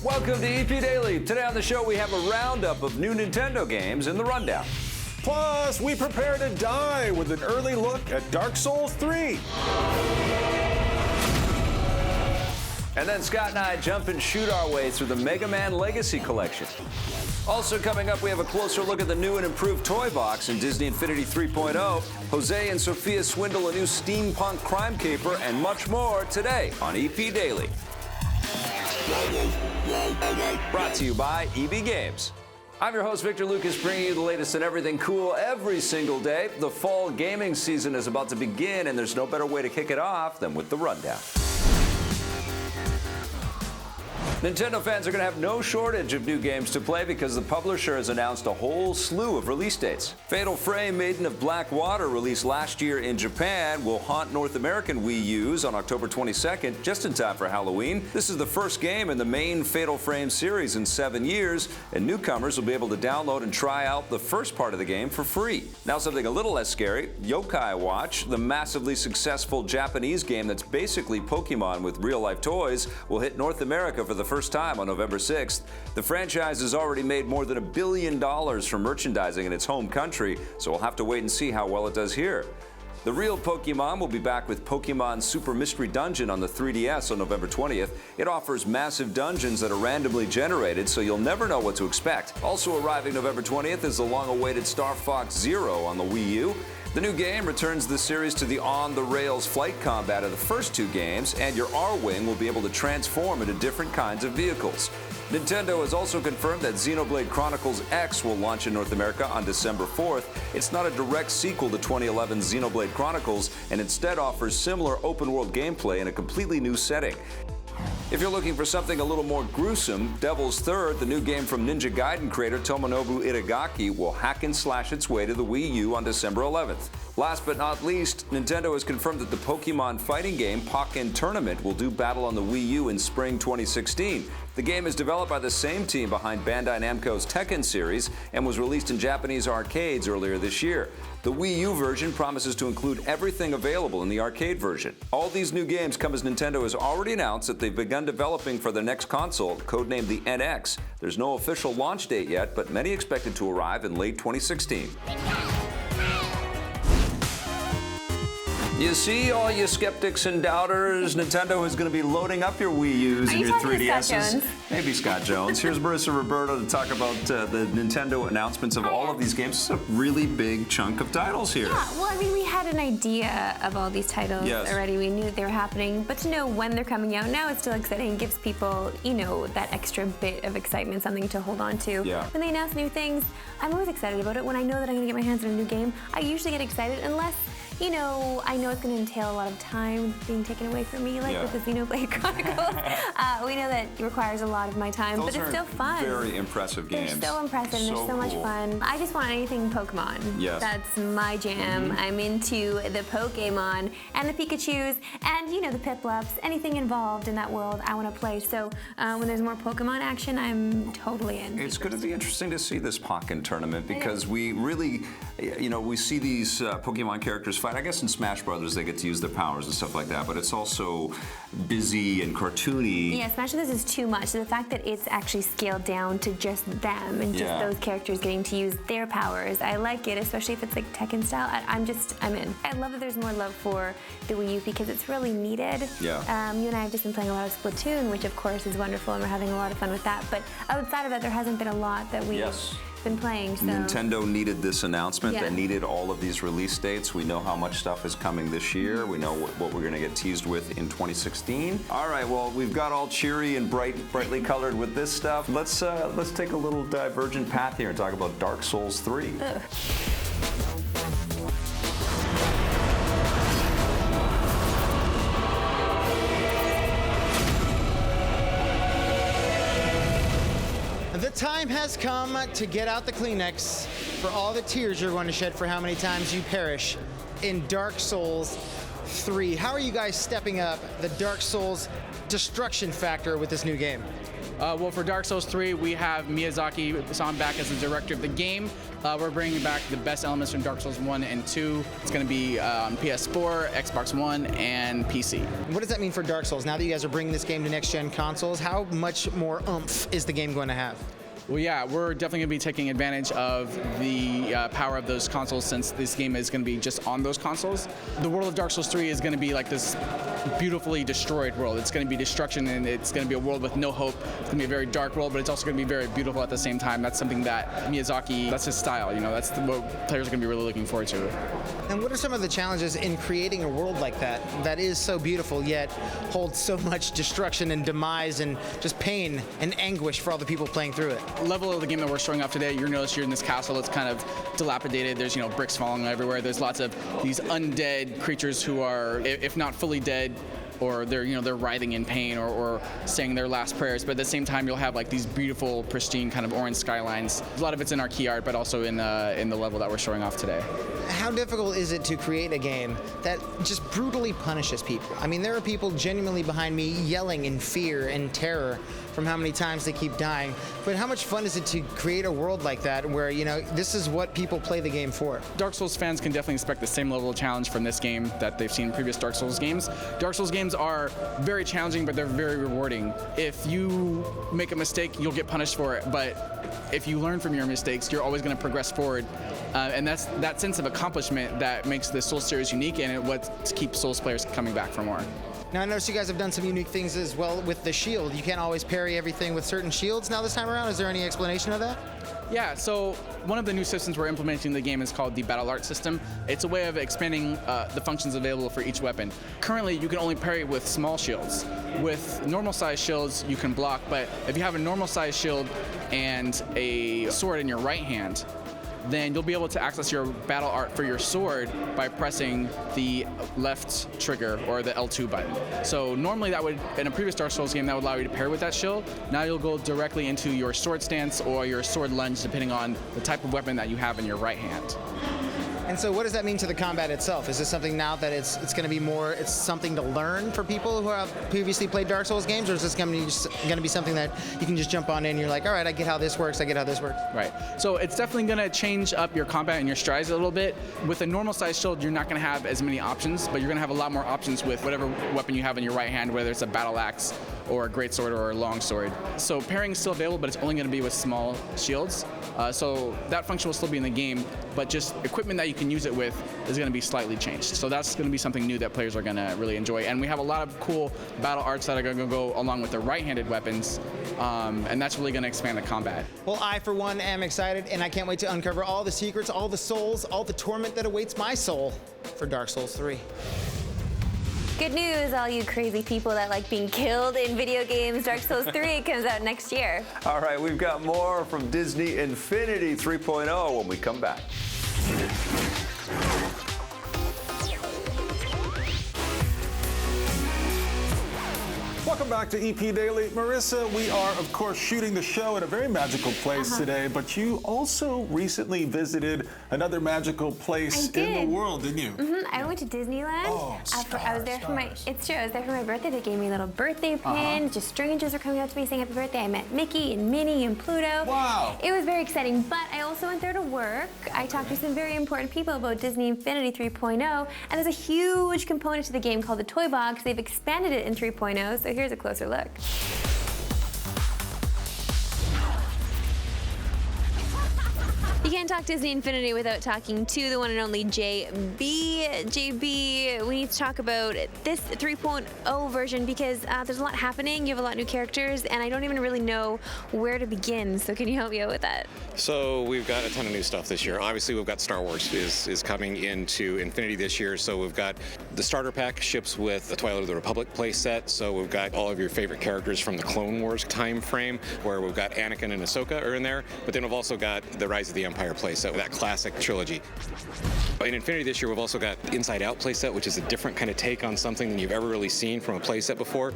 Welcome to EP Daily. Today on the show, we have a roundup of new Nintendo games in the rundown. Plus, we prepare to die with an early look at Dark Souls 3. And then Scott and I jump and shoot our way through the Mega Man Legacy Collection. Also coming up, we have a closer look at the new and improved toy box in Disney Infinity 3.0, Jose and Sophia Swindle, a new steampunk crime caper, and much more today on EP Daily. Brought to you by EB Games. I'm your host, Victor Lucas, bringing you the latest in everything cool every single day. The fall gaming season is about to begin, and there's no better way to kick it off than with the rundown. Nintendo fans are going to have no shortage of new games to play because the publisher has announced a whole slew of release dates. Fatal Frame Maiden of Black Water, released last year in Japan, will haunt North American Wii U's on October 22nd, just in time for Halloween. This is the first game in the main Fatal Frame series in 7 years, and newcomers will be able to download and try out the first part of the game for free. Now something a little less scary, Yokai Watch, the massively successful Japanese game that's basically Pokemon with real-life toys, will hit North America for the first time on November 6th. The franchise has already made more than $1 billion from merchandising in its home country, so we'll have to wait and see how well it does here. The real Pokemon will be back with Pokemon Super Mystery Dungeon on the 3DS on November 20th. It offers massive dungeons that are randomly generated, so you'll never know what to expect. Also arriving November 20th is the long-awaited Star Fox Zero on the Wii U. The new game returns the series to the on-the-rails flight combat of the first two games, and your R-Wing will be able to transform into different kinds of vehicles. Nintendo has also confirmed that Xenoblade Chronicles X will launch in North America on December 4th. It's not a direct sequel to 2011's Xenoblade Chronicles, and instead offers similar open-world gameplay in a completely new setting. If you're looking for something a little more gruesome, Devil's Third, the new game from Ninja Gaiden creator Tomonobu Itagaki, will hack and slash its way to the Wii U on December 11th. Last but not least, Nintendo has confirmed that the Pokemon fighting game Pokken Tournament will do battle on the Wii U in spring 2016. The game is developed by the same team behind Bandai Namco's Tekken series and was released in Japanese arcades earlier this year. The Wii U version promises to include everything available in the arcade version. All these new games come as Nintendo has already announced that they've begun developing for their next console, codenamed the NX. There's no official launch date yet, but many expect it to arrive in late 2016. You see, all you skeptics and doubters, Nintendo is going to be loading up your Wii U's and your 3DS's. Maybe Scott Jones. Here's Marissa Roberto to talk about the Nintendo announcements of all of these games. It's a really big chunk of titles here. Yeah, well, I mean, we had an idea of all these titles already. We knew that they were happening, but to know when they're coming out now, it's still exciting. It gives people, you know, that extra bit of excitement, something to hold on to. Yeah. When they announce new things, I'm always excited about it. When I know that I'm going to get my hands on a new game, I usually get excited unless, you know, I know it's going to entail a lot of time being taken away from me, like with the Xenoblade Chronicles. We know that it requires a lot of my time, but it's still fun. Very impressive games. They're so impressive, and they're so much fun. I just want anything Pokemon. Yes. That's my jam. I'm into the Pokemon and the Pikachus and, you know, the Piplups, anything involved in that world I want to play. So when there's more Pokemon action, I'm totally in. It's going to be interesting to see this Pokken Tournament because we really, you know, we see these Pokemon characters fight. I guess in Smash Brothers they get to use their powers and stuff like that, but it's also busy and cartoony. Yeah, Smash Brothers is too much. So the fact that it's actually scaled down to just them and just those characters getting to use their powers, I like it, especially if it's like Tekken style. I'm in. I love that there's more love for the Wii U because it's really needed. Yeah. You and I have just been playing a lot of Splatoon, which of course is wonderful, and we're having a lot of fun with that. But outside of that, there hasn't been a lot that we've been playing. So. Nintendo needed this announcement. They needed all of these release dates. We know how much stuff is coming this year. We know what we're going to get teased with in 2016. All right, well, we've got all cheery and brightly colored with this stuff. Let's take a little divergent path here and talk about Dark Souls 3. Ugh. The time has come to get out the Kleenex for all the tears you're going to shed for how many times you perish in Dark Souls 3. How are you guys stepping up the Dark Souls destruction factor with this new game? Well, for Dark Souls 3, we have Miyazaki-san back as the director of the game. We're bringing back the best elements from Dark Souls 1 and 2. It's going to be on PS4, Xbox One, and PC. What does that mean for Dark Souls? Now that you guys are bringing this game to next-gen consoles, how much more oomph is the game going to have? Well, yeah, we're definitely going to be taking advantage of the power of those consoles since this game is going to be just on those consoles. The world of Dark Souls 3 is going to be like this beautifully destroyed world. It's going to be destruction, and it's going to be a world with no hope. It's going to be a very dark world, but it's also going to be very beautiful at the same time. That's something that Miyazaki, that's his style, you know, that's what players are going to be really looking forward to. And what are some of the challenges in creating a world like that, that is so beautiful, yet holds so much destruction and demise and just pain and anguish for all the people playing through it? Level of the game that we're showing off today, you're notice you're in this castle. It's kind of dilapidated. There's, you know, bricks falling everywhere. There's lots of these undead creatures who are, if not fully dead, or they're, you know, they're writhing in pain or saying their last prayers. But at the same time, you'll have like these beautiful, pristine kind of orange skylines. A lot of it's in our key art, but also in the level that we're showing off today. How difficult is it to create a game that just brutally punishes people? I mean, there are people genuinely behind me yelling in fear and terror from how many times they keep dying. But how much fun is it to create a world like that where, you know, this is what people play the game for? Dark Souls fans can definitely expect the same level of challenge from this game that they've seen in previous Dark Souls games. Dark Souls games are very challenging, but they're very rewarding. If you make a mistake, you'll get punished for it. But if you learn from your mistakes, you're always going to progress forward. And that's that sense of accomplishment that makes the Souls series unique, and what keeps Souls players coming back for more. Now, I noticed you guys have done some unique things as well with the shield. You can't always parry everything with certain shields now this time around. Is there any explanation of that? Yeah, so one of the new systems we're implementing in the game is called the Battle Art system. It's a way of expanding the functions available for each weapon. Currently, you can only parry with small shields. With normal-sized shields, you can block, but if you have a normal-sized shield and a sword in your right hand, then you'll be able to access your battle art for your sword by pressing the left trigger or the L2 button. So normally that would, in a previous Dark Souls game, that would allow you to parry with that shield. Now you'll go directly into your sword stance or your sword lunge, depending on the type of weapon that you have in your right hand. And so what does that mean to the combat itself? Is this something now that it's going to be more, it's something to learn for people who have previously played Dark Souls games, or is this going to be something that you can just jump on in and you're like, all right, I get how this works, I get how this works? Right. So it's definitely going to change up your combat and your strides a little bit. With a normal sized shield, you're not going to have as many options, but you're going to have a lot more options with whatever weapon you have in your right hand, whether it's a battle axe or a greatsword or a long sword. So parrying is still available, but it's only going to be with small shields. So that function will still be in the game, but just equipment that you can use it with is going to be slightly changed. So that's going to be something new that players are going to really enjoy. And we have a lot of cool battle arts that are going to go along with the right-handed weapons, and that's really going to expand the combat. Well, I, for one, am excited, and I can't wait to uncover all the secrets, all the souls, all the torment that awaits my soul for Dark Souls 3. Good news, all you crazy people that like being killed in video games. Dark Souls 3 comes out next year. All right, we've got more from Disney Infinity 3.0 when we come back. Welcome back to EP Daily. Marissa, we are, of course, shooting the show at a very magical place today, but you also recently visited another magical place in the world, didn't you? I went to Disneyland. Oh, I was there for my, it's true, I was there for my birthday. They gave me a little birthday pin. Just strangers were coming up to me saying happy birthday. I met Mickey and Minnie and Pluto. Wow. It was very exciting, but I also went there to work. I talked to some very important people about Disney Infinity 3.0, and there's a huge component to the game called the Toy Box. They've expanded it in 3.0, so here's a closer look. You can't talk Disney Infinity without talking to the one and only JB. JB, we need to talk about this 3.0 version because there's a lot happening. You have a lot of new characters, and I don't even really know where to begin. So can you help me out with that? So we've got a ton of new stuff this year. Obviously, we've got Star Wars is coming into Infinity this year. So we've got the starter pack ships with the Twilight of the Republic play set. So we've got all of your favorite characters from the Clone Wars time frame, where we've got Anakin and Ahsoka are in there. But then we've also got the Rise of the Empire playset, that classic trilogy. In Infinity this year, we've also got Inside Out playset, which is a different kind of take on something than you've ever really seen from a playset before.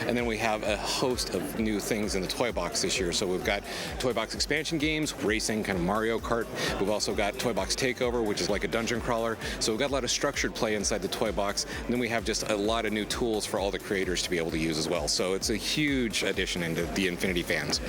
And then we have a host of new things in the toy box this year. So we've got toy box expansion games, racing, kind of Mario Kart. We've also got Toy Box Takeover, which is like a dungeon crawler. So we've got a lot of structured play inside the toy box. And then we have just a lot of new tools for all the creators to be able to use as well. So it's a huge addition into the Infinity fans.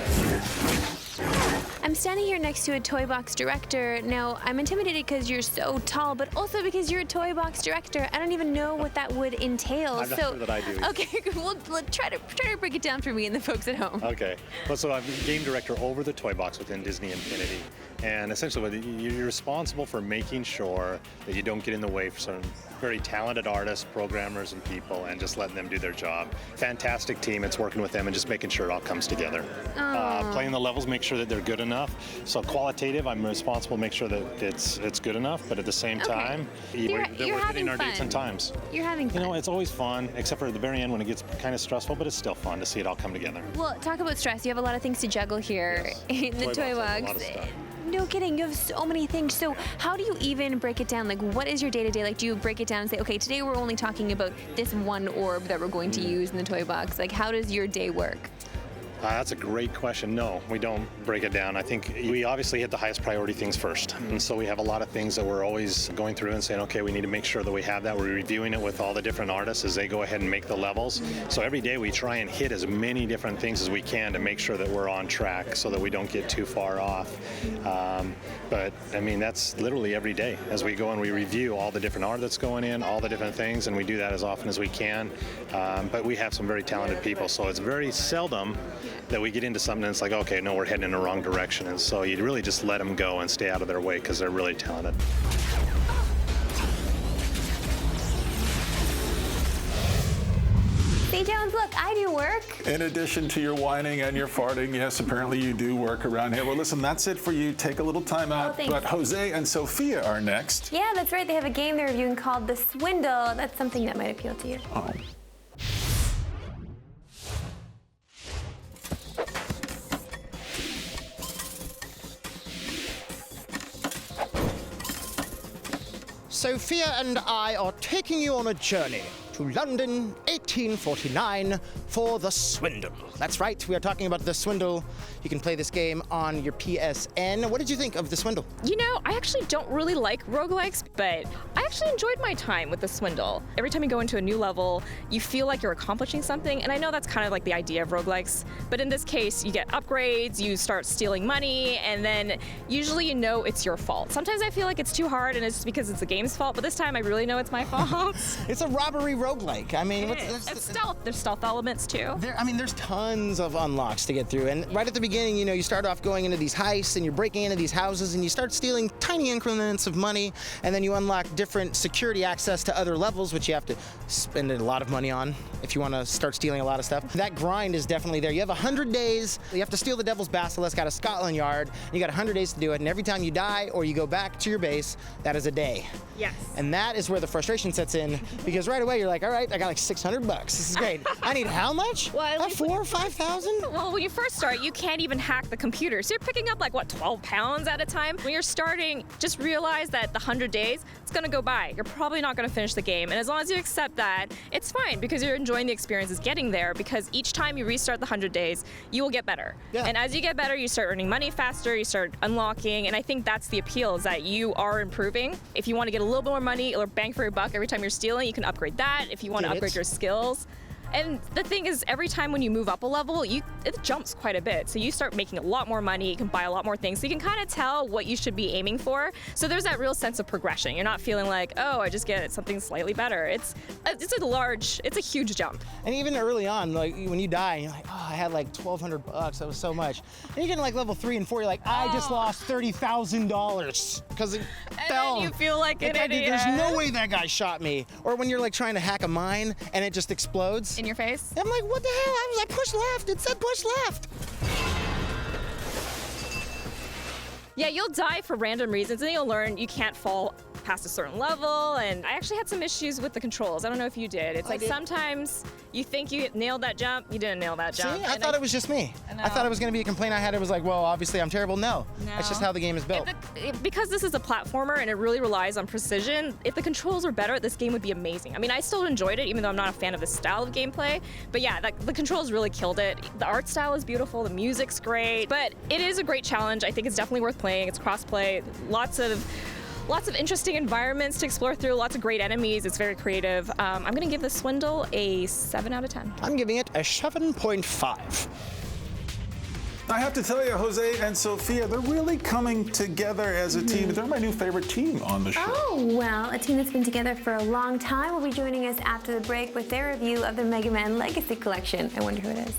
I'm standing here next to a Toy Box director. Now, I'm intimidated because you're so tall, but also because you're a Toy Box director. I don't even know what that would entail. I'm not sure that I do either. Okay, well, try to break it down for me and the folks at home. Okay. Well, so I'm game director over the Toy Box within Disney Infinity. And essentially, you're responsible for making sure that you don't get in the way for some very talented artists, programmers, and people, and just letting them do their job. Fantastic team. It's working with them and just making sure it all comes together. Playing the levels, make sure that they're good enough. So qualitative, I'm responsible to make sure that it's good enough, but at the same time, You're we're hitting our dates and times. You're having fun. You know, it's always fun, except for at the very end when it gets kind of stressful, but it's still fun to see it all come together. Well, talk about stress. You have a lot of things to juggle here in the Toy Toy Box has Box. a lot of stuff. No kidding, you have so many things. So how do you even break it down? Like, what is your day-to-day? Like, do you break it down and say, okay, today we're only talking about this one orb that we're going to use in the Toy Box? Like, how does your day work? That's a great question. No, we don't break it down. I think we obviously hit the highest priority things first. And so we have a lot of things that we're always going through and saying, okay, we need to make sure that we have that. We're reviewing it with all the different artists as they go ahead and make the levels. So every day we try and hit as many different things as we can to make sure that we're on track so that we don't get too far off. But I mean, that's literally every day as we go and we review all the different art that's going in, all the different things, and we do that as often as we can. But we have some very talented people, so it's very seldom that we get into something and it's like, okay, no, we're heading in the wrong direction. And so you really just let them go and stay out of their way because they're really talented. St. John's, look, I do work. In addition to your whining and your farting, yes, apparently you do work around here. Well, listen, that's it for you. Take a little time out. thanks. But Jose and Sophia are next. Yeah, that's right. They have a game they're reviewing called The Swindle. That's something that might appeal to you. Oh. Sophia and I are taking you on a journey to London, 1849, for The Swindle. That's right, we are talking about The Swindle. You can play this game on your PSN. What did you think of The Swindle? You know, I actually don't really like roguelikes, but I actually enjoyed my time with The Swindle. Every time you go into a new level, you feel like you're accomplishing something, and I know that's kind of like the idea of roguelikes, but in this case, you get upgrades, you start stealing money, and then usually you know it's your fault. Sometimes I feel like it's too hard, and it's just because it's the game's fault, but this time I really know it's my fault. It's a robbery roguelike. I mean, It's stealth. There's stealth elements too. There's tons of unlocks to get through, and right at the beginning, you know, you start off going into these heists, and you're breaking into these houses, and you start stealing tiny increments of money, and then you unlock different security access to other levels, which you have to spend a lot of money on if you want to start stealing a lot of stuff. That grind is definitely there. You have 100 days. You have to steal the Devil's Basilisk out of Scotland Yard, and you got 100 days to do it, and every time you die or you go back to your base, that is a day. Yes. And that is where the frustration sets in, because right away you're like, all right, I got like $600. This is great. I need how much? Well, at least 4,000 or 5,000? Well, when you first start, you can't even hack the computer. So you're picking up like, what, 12 pounds at a time? When you're starting, just realize that the 100 days, it's gonna go by. You're probably not gonna finish the game. And as long as you accept that, it's fine because you're enjoying the experiences getting there, because each time you restart the 100 days, you will get better. Yeah. And as you get better, you start earning money faster, you start unlocking, and I think that's the appeal, is that you are improving. If you want to get a little bit more money or bang for your buck every time you're stealing, you can upgrade that. If you want to Get it. upgrade your skills. And the thing is, every time when you move up a level, it jumps quite a bit. So you start making a lot more money, you can buy a lot more things. So you can kind of tell what you should be aiming for. So there's that real sense of progression. You're not feeling like, oh, I just get something slightly better. It's a huge jump. And even early on, like when you die, you're like, oh, I had like $1,200. That was so much. And you get to like level 3 and 4, you're like, I just lost $30,000 because it fell. then you feel like an idiot. There's no way that guy shot me. Or when you're like trying to hack a mine and it just explodes. In your face? I'm like, what the hell? I pushed left. It said push left. Yeah, you'll die for random reasons, and then you'll learn you can't fall past a certain level, and I actually had some issues with the controls. I don't know if you did. It's like did. sometimes you think you nailed that jump, you didn't nail that jump. See, I thought it was just me. I thought it was going to be a complaint I had. It was like, well, obviously I'm terrible. No, that's just how the game is built. Because this is a platformer and it really relies on precision, if the controls were better, this game would be amazing. I mean, I still enjoyed it, even though I'm not a fan of this style of gameplay. But yeah, the controls really killed it. The art style is beautiful, the music's great, but it is a great challenge. I think it's definitely worth playing. It's cross-play, lots of interesting environments to explore through, lots of great enemies. It's very creative. I'm going to give this Swindle a 7 out of 10. I'm giving it a 7.5. I have to tell you, Jose and Sophia, they're really coming together as a team. They're my new favorite team on the show. Oh, well, a team that's been together for a long time will be joining us after the break with their review of the Mega Man Legacy Collection. I wonder who it is.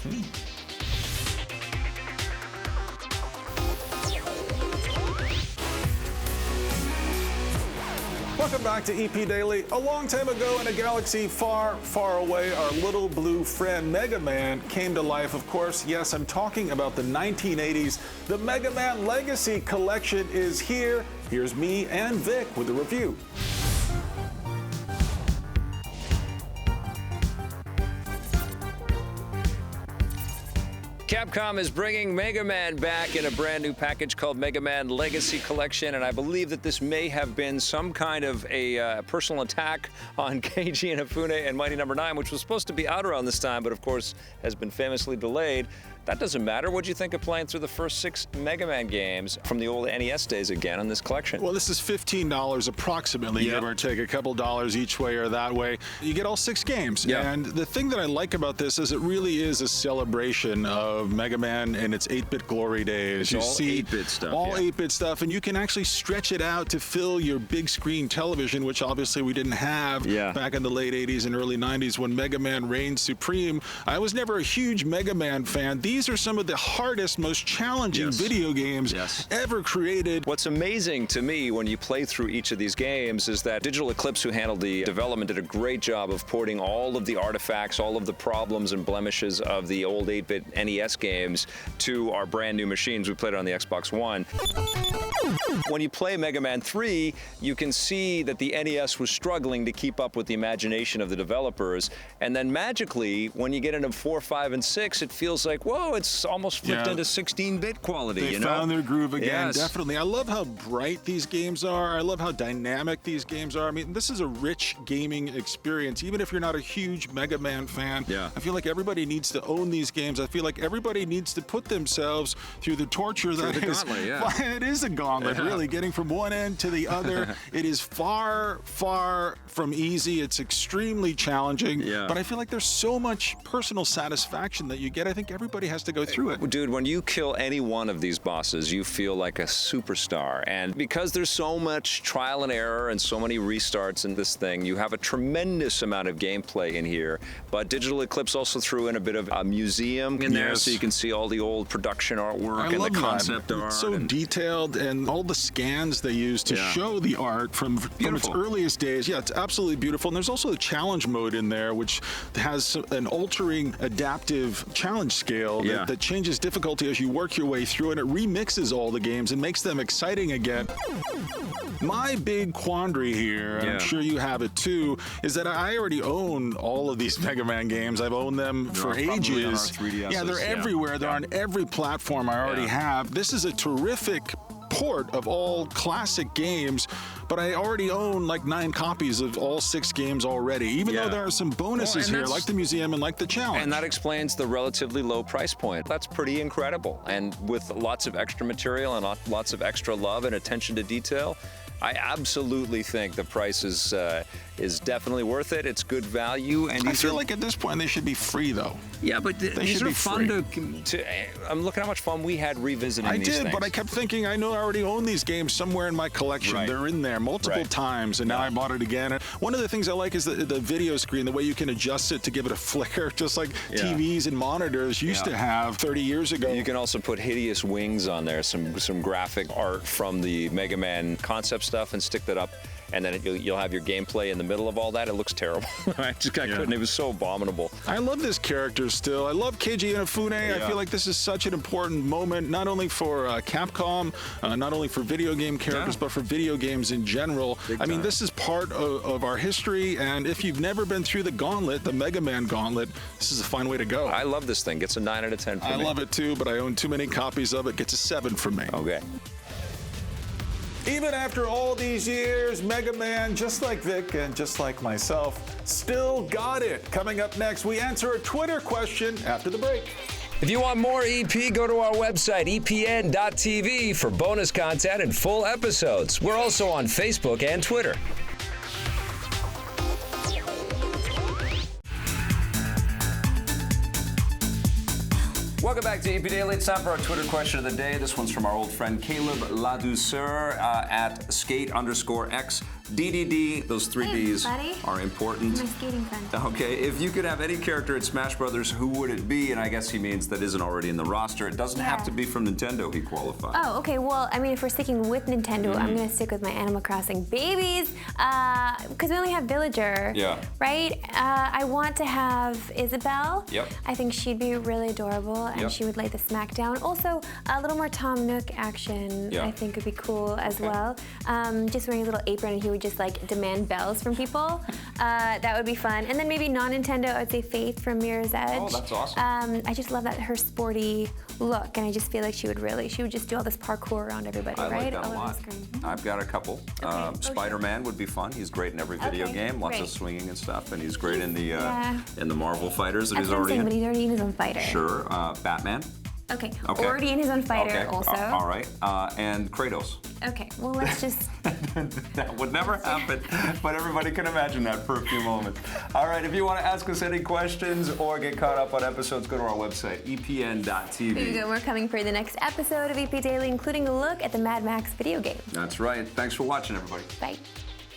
Welcome back to EP Daily. A long time ago in a galaxy far, far away, our little blue friend Mega Man came to life. Of course, yes, I'm talking about the 1980s. The Mega Man Legacy Collection is here. Here's me and Vic with a review. Capcom is bringing Mega Man back in a brand new package called Mega Man Legacy Collection, and I believe that this may have been some kind of a personal attack on Keiji Inafune and Mighty No. 9, which was supposed to be out around this time, but of course has been famously delayed. That doesn't matter. What'd you think of playing through the first 6 Mega Man games from the old NES days again on this collection? Well, this is $15 approximately, give or take a couple dollars each way or that way. You get all 6 games. And the thing that I like about this is it really is a celebration of Mega Man in its 8-bit glory days. It's all 8-bit stuff. All 8-bit stuff, and you can actually stretch it out to fill your big screen television, which obviously we didn't have back in the late 80s and early 90s when Mega Man reigned supreme. I was never a huge Mega Man fan. These are some of the hardest, most challenging video games ever created. What's amazing to me when you play through each of these games is that Digital Eclipse, who handled the development, did a great job of porting all of the artifacts, all of the problems and blemishes of the old 8-bit NES games to our brand new machines. We played it on the Xbox One. When you play Mega Man 3, you can see that the NES was struggling to keep up with the imagination of the developers. And then magically, when you get into 4, 5, and 6, it feels like, whoa, it's almost flipped into 16-bit quality. They found their groove again, definitely. I love how bright these games are. I love how dynamic these games are. I mean, this is a rich gaming experience. Even if you're not a huge Mega Man fan, I feel like everybody needs to own these games. I feel like everybody needs to put themselves through the torture that is. It is a gauntlet, really, getting from one end to the other. It is far, far from easy. It's extremely challenging. But I feel like there's so much personal satisfaction that you get. I think everybody has to go through it. Dude, when you kill any one of these bosses, you feel like a superstar. And because there's so much trial and error and so many restarts in this thing, you have a tremendous amount of gameplay in here. But Digital Eclipse also threw in a bit of a museum in there, so you can see all the old production artwork and the concept art. It's so detailed, and all the scans they use to show the art from its earliest days. Yeah, it's absolutely beautiful. And there's also a challenge mode in there, which has an altering adaptive challenge scale that changes difficulty as you work your way through, and it remixes all the games and makes them exciting again. My big quandary here, and I'm sure you have it too, is that I already own all of these Mega Man games. I've owned them for ages. They're everywhere. They're on every platform I already have. This is a terrific port of all classic games, but I already own like 9 copies of all 6 games already, even though there are some bonuses here, like the museum and like the challenge. And that explains the relatively low price point. That's pretty incredible. And with lots of extra material and lots of extra love and attention to detail, I absolutely think the price is definitely worth it. It's good value. And I feel like at this point they should be free, though. Yeah, but these are fun to. I'm looking how much fun we had revisiting these things. I did, but I kept thinking, I know I already own these games somewhere in my collection. They're in there multiple times, and now I bought it again. And one of the things I like is the video screen, the way you can adjust it to give it a flicker, just like TVs and monitors used to have 30 years ago. You can also put hideous wings on there, some graphic art from the Mega Man concept stuff, and stick that up. and then you'll have your gameplay in the middle of all that. It looks terrible. I couldn't. It was so abominable. I love this character still. I love Keiji Inafune. I feel like this is such an important moment, not only for Capcom, not only for video game characters, but for video games in general. I mean, this is part of our history, and if you've never been through the gauntlet, the Mega Man gauntlet, this is a fine way to go. I love this thing. Gets a 9 out of 10 for me. I love it too, but I own too many copies of it. Gets a 7 from me. Okay. Even after all these years, Mega Man, just like Vic and just like myself, still got it. Coming up next, we answer a Twitter question after the break. If you want more EP, go to our website, epn.tv, for bonus content and full episodes. We're also on Facebook and Twitter. Welcome back to EP Daily. It's time for our Twitter question of the day. This one's from our old friend Caleb Ladouceur at skate_x. DDD, those 3 Ds are important. My skating friend. Okay, if you could have any character in Smash Brothers, who would it be? And I guess he means that isn't already in the roster. It doesn't have to be from Nintendo, he qualifies. Oh, okay. Well, I mean, if we're sticking with Nintendo, I'm going to stick with my Animal Crossing babies, because we only have Villager. Yeah. Right? I want to have Isabelle. Yep. I think she'd be really adorable, and she would lay the smack down. Also, a little more Tom Nook action, I think, would be cool as well. Just wearing a little apron, and he would just like demand bells from people. That would be fun. And then maybe non-Nintendo, I'd say Faith from Mirror's Edge. Oh, that's awesome. I just love her sporty look, and I just feel like she would just do all this parkour around everybody, I right? like that a lot. I've got a couple. Spider-Man would be fun. He's great in every video game. Lots of swinging and stuff, and he's great in the Marvel fighters that he's already in. But he's already in his own fighter. Sure. Batman. Okay. Already in his own fighter also. All right. And Kratos. Okay, well, let's just... That would never happen, but everybody can imagine that for a few moments. All right, if you want to ask us any questions or get caught up on episodes, go to our website, epn.tv. There you go. We're coming for the next episode of EP Daily, including a look at the Mad Max video game. That's right. Thanks for watching, everybody. Bye.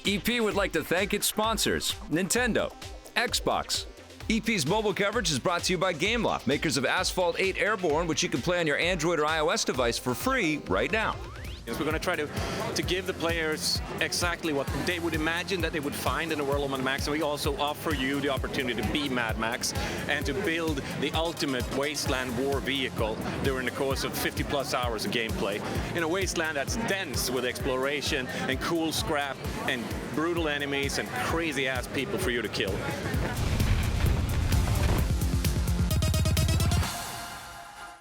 EP would like to thank its sponsors, Nintendo, Xbox. EP's mobile coverage is brought to you by Gameloft, makers of Asphalt 8 Airborne, which you can play on your Android or iOS device for free right now. We're going to try to give the players exactly what they would imagine that they would find in the world of Mad Max, and we also offer you the opportunity to be Mad Max and to build the ultimate wasteland war vehicle during the course of 50+ hours of gameplay in a wasteland that's dense with exploration and cool scrap and brutal enemies and crazy-ass people for you to kill.